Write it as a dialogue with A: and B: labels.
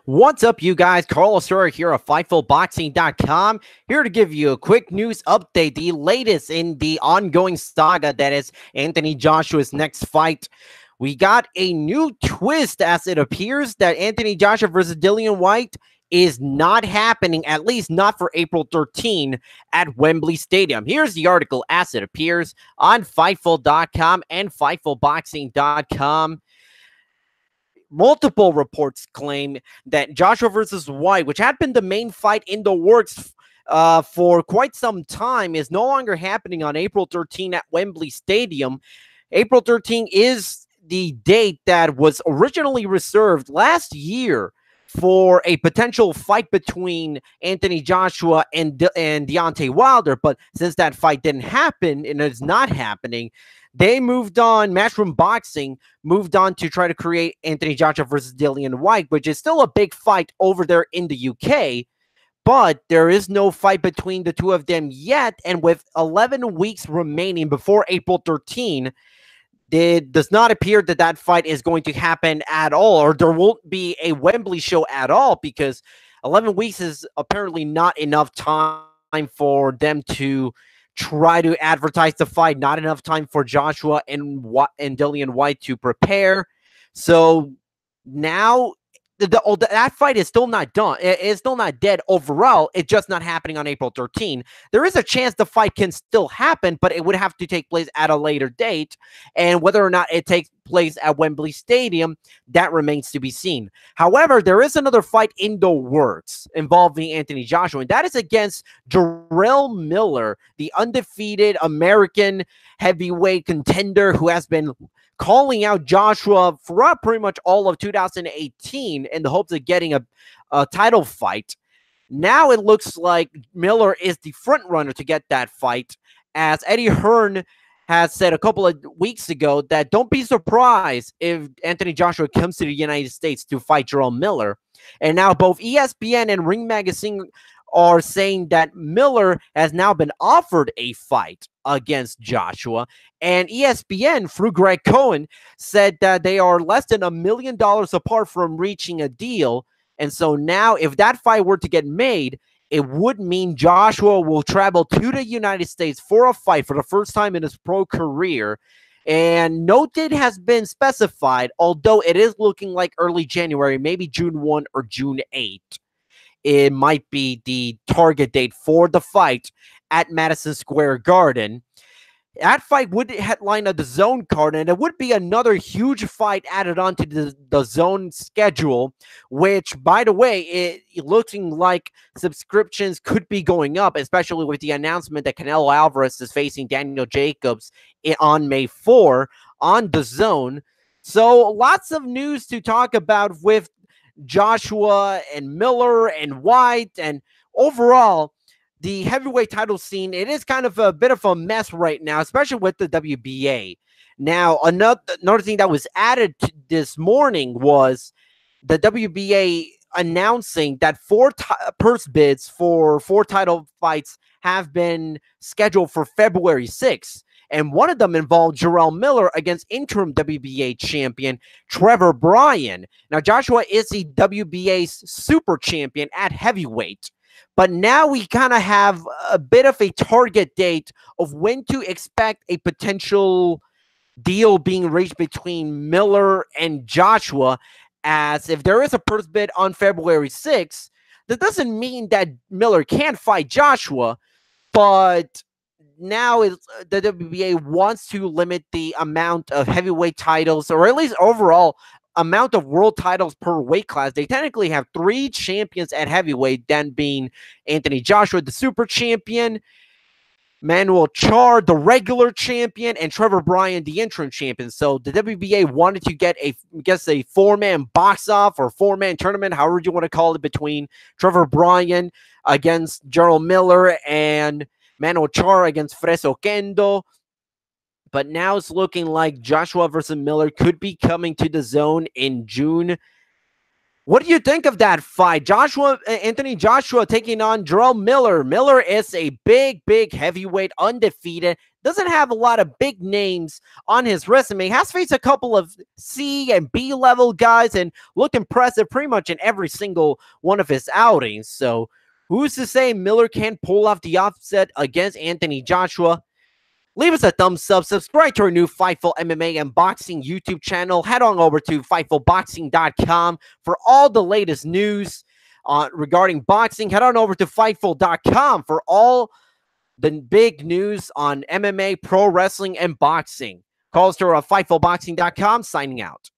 A: What's up, you guys? Carlos Sura here of FightfulBoxing.com, here to give you a quick news update, the latest in the ongoing saga that is Anthony Joshua's next fight. We got a new twist as it appears that Anthony Joshua versus Dillian Whyte is not happening, at least not for April 13 at Wembley Stadium. Here's the article as it appears on Fightful.com and FightfulBoxing.com. Multiple reports claim that Joshua versus Whyte, which had been the main fight in the works for quite some time, is no longer happening on April 13 at Wembley Stadium. April 13 is the date that was originally reserved last year for a potential fight between Anthony Joshua and Deontay Wilder. But since that fight didn't happen and it's not happening, they moved on. Matchroom Boxing moved on to try to create Anthony Joshua versus Dillian Whyte, which is still a big fight over there in the UK. But there is no fight between the two of them yet. And with 11 weeks remaining before April 13, it does not appear that that fight is going to happen at all, or there won't be a Wembley show at all, because 11 weeks is apparently not enough time for them to try to advertise the fight, not enough time for Joshua and Dillian Whyte to prepare. So now that fight is still not done. It's still not dead overall. It's just not happening on April 13. There is a chance the fight can still happen, but it would have to take place at a later date. And whether or not it takes place at Wembley Stadium, that remains to be seen. However, there is another fight in the works involving Anthony Joshua, and that is against Jarrell Miller, the undefeated American heavyweight contender who has been calling out Joshua throughout pretty much all of 2018 in the hopes of getting a title fight. Now it looks like Miller is the front runner to get that fight, as Eddie Hearn has said a couple of weeks ago that don't be surprised if Anthony Joshua comes to the United States to fight Jarrell Miller. And now both ESPN and Ring Magazine are saying that Miller has now been offered a fight against Joshua. And ESPN, through Greg Cohen, said that they are less than $1 million apart from reaching a deal. And so now, if that fight were to get made, it would mean Joshua will travel to the United States for a fight for the first time in his pro career. And no date has been specified, although it is looking like early January, maybe June 1 or June 8. It might be the target date for the fight at Madison Square Garden. That fight would headline the Zone card, and it would be another huge fight added onto the Zone schedule, which, by the way, it looking like subscriptions could be going up, especially with the announcement that Canelo Alvarez is facing Daniel Jacobs on May 4 on the Zone. So lots of news to talk about with Joshua and Miller and Whyte, and overall the heavyweight title scene, it is kind of a bit of a mess right now, especially with the WBA. Now, another thing that was added this morning was the WBA announcing that four purse bids for 4 title fights have been scheduled for February 6th. And one of them involved Jarrell Miller against interim WBA champion Trevor Bryan. Now, Joshua is the WBA's super champion at heavyweight. But now we kind of have a bit of a target date of when to expect a potential deal being reached between Miller and Joshua. As if there is a purse bid on February 6th, that doesn't mean that Miller can't fight Joshua, but now the WBA wants to limit the amount of heavyweight titles, or at least overall amount of world titles per weight class. They technically have 3 champions at heavyweight, then being Anthony Joshua, the super champion, Manuel Char, the regular champion, and Trevor Bryan, the interim champion. So the WBA wanted to get a 4-man box-off or 4-man tournament, however you want to call it, between Trevor Bryan against Jarrell Miller and Manuel Char against Freso Kendo. But now it's looking like Joshua versus Miller could be coming to the Zone in June. What do you think of that fight? Anthony Joshua taking on Jarrell Miller. Miller is a big heavyweight, undefeated, doesn't have a lot of big names on his resume. Has faced a couple of C and B level guys and looked impressive pretty much in every single one of his outings. So who's to say Miller can't pull off the upset against Anthony Joshua? Leave us a thumbs up, subscribe to our new Fightful MMA and Boxing YouTube channel. Head on over to FightfulBoxing.com for all the latest news regarding boxing. Head on over to Fightful.com for all the big news on MMA, pro wrestling, and boxing. Calls to FightfulBoxing.com, signing out.